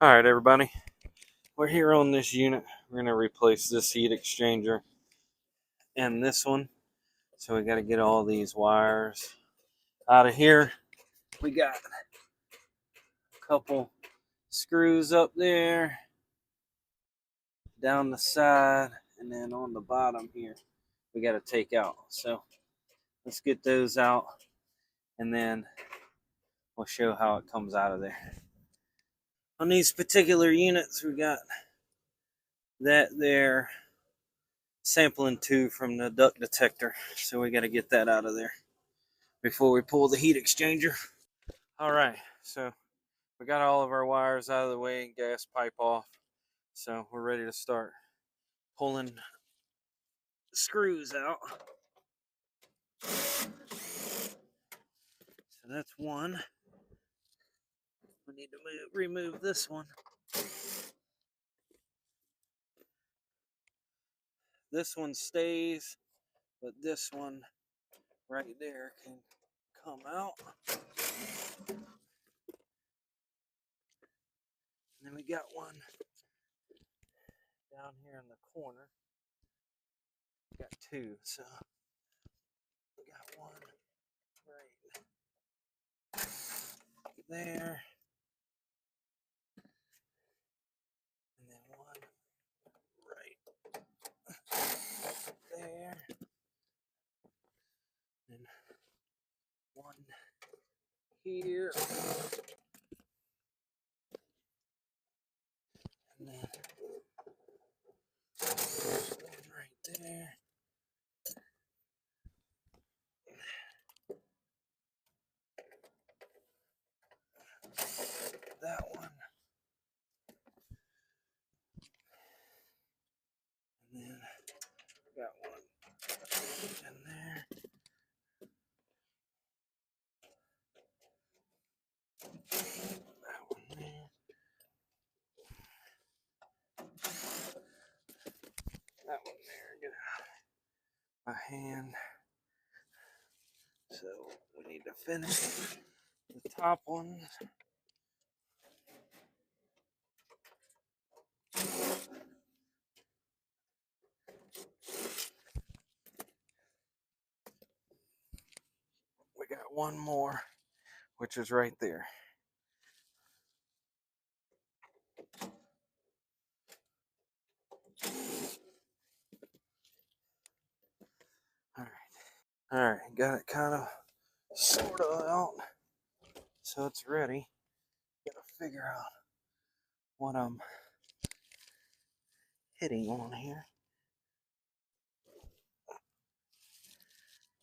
Alright everybody, we're here on this unit. We're going to replace this heat exchanger and this one. So we got to get all these wires out of here. We got a couple screws up there, down the side, and then on the bottom here we got to take out. So let's get those out and then we'll show how it comes out of there. On these particular units we got that there sampling tube from the duct detector, so we got to get that out of there before we pull the heat exchanger. All right, so we got all of our wires out of the way and gas pipe off, so we're ready to start pulling the screws out. So that's one. We need to remove this one. This one stays, but this one right there can come out. And then we got one down here in the corner. We got two, so we got one right there, and then one right there, and one here, and then one right there, that one, and then got one in there, that one there, that one there. Get out of my hand. So we need to finish the top one. We got one more, which is right there. All right, got it kind of sort of out, so it's ready. Gotta figure out what I'm hitting on here.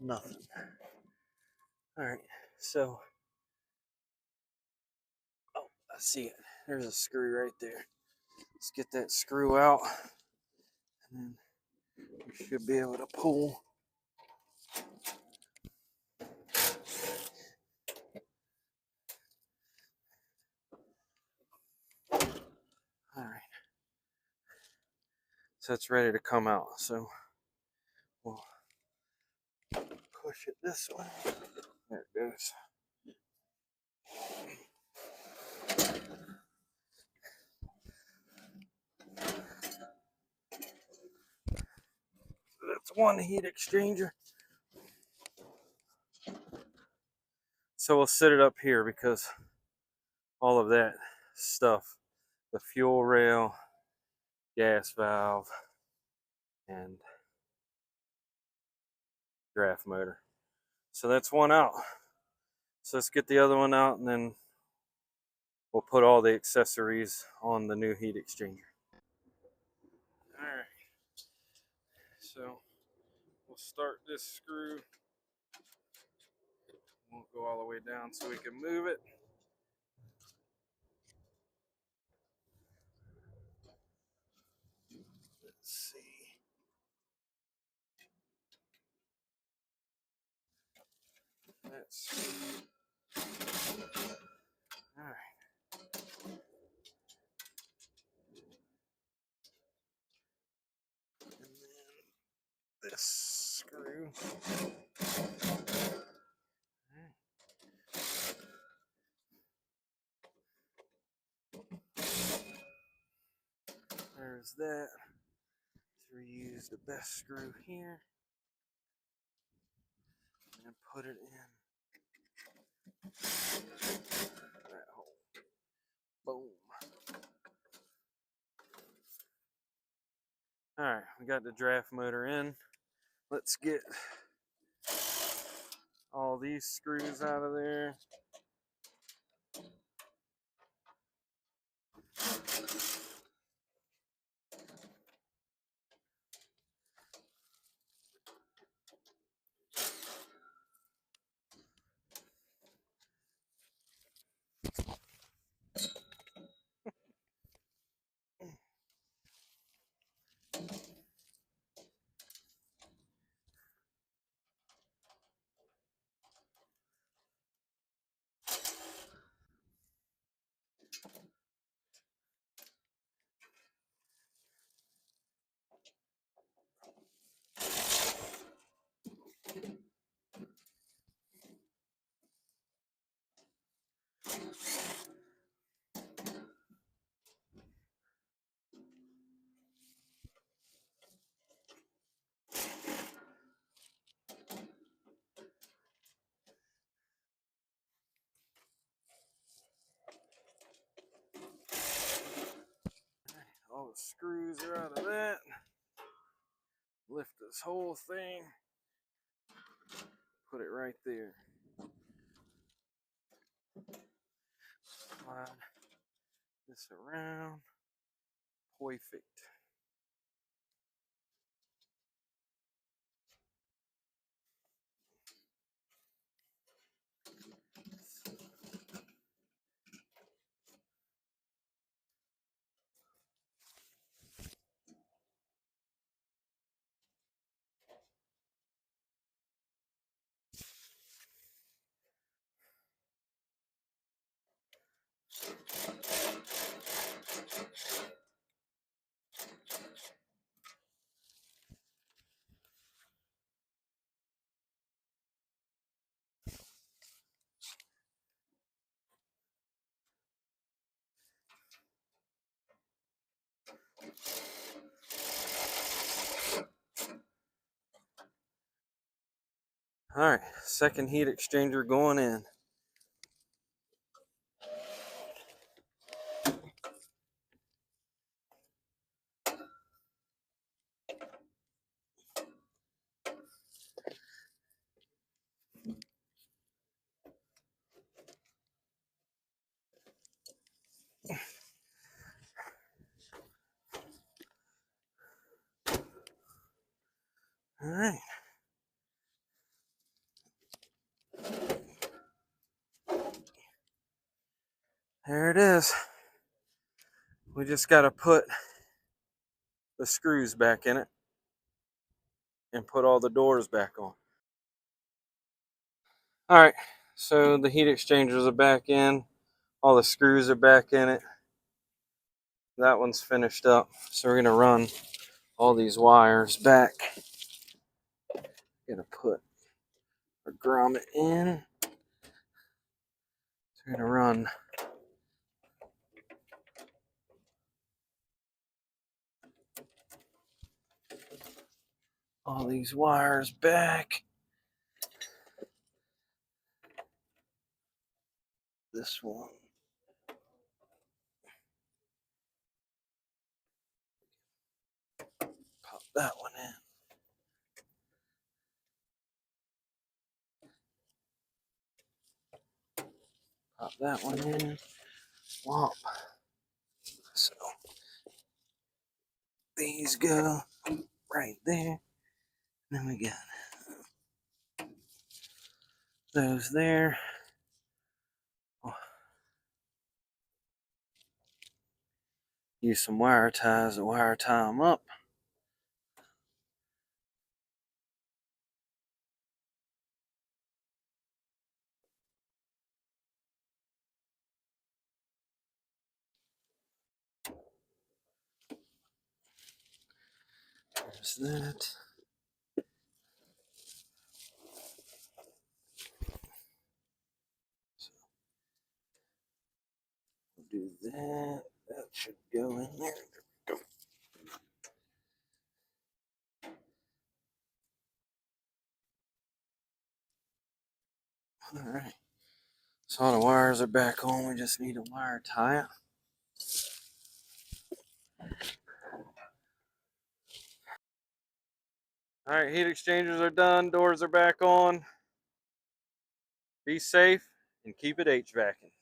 Nothing. All right, so I see it. There's a screw right there. Let's get that screw out, and then we should be able to pull. All right, so it's ready to come out. So we'll push it this way. There it goes. That's one heat exchanger. So we'll set it up here because all of that stuff, the fuel rail, gas valve, and draft motor. So that's one out. So let's get the other one out and then we'll put all the accessories on the new heat exchanger. All right. So we'll start this screw. Won't go all the way down so we can move it. Let's see. Let's see. All right. And then this screw. There's that. So reuse the best screw here and put it in that hole. Boom. Alright, we got the draft motor in. Let's get all these screws out of there. All the screws are out of that. Lift this whole thing. Put it right there. Slide this around. Perfect. Alright, second heat exchanger going in. Alright. There it is. We just got to put the screws back in it and put all the doors back on. Alright, so the heat exchangers are back in. All the screws are back in it. That one's finished up. So we're going to run all these wires back. Going to put our grommet in. So we're going to run all these wires back. This one. Pop that one in. Pop that one in. Womp. So these go right there. Then we got those there. Use some wire ties to wire tie them up. There's that. So we'll do that. That should go in there. There we go. All right. So all the wires are back on. We just need a wire tie it. All right, heat exchangers are done. Doors are back on. Be safe and keep it HVACing.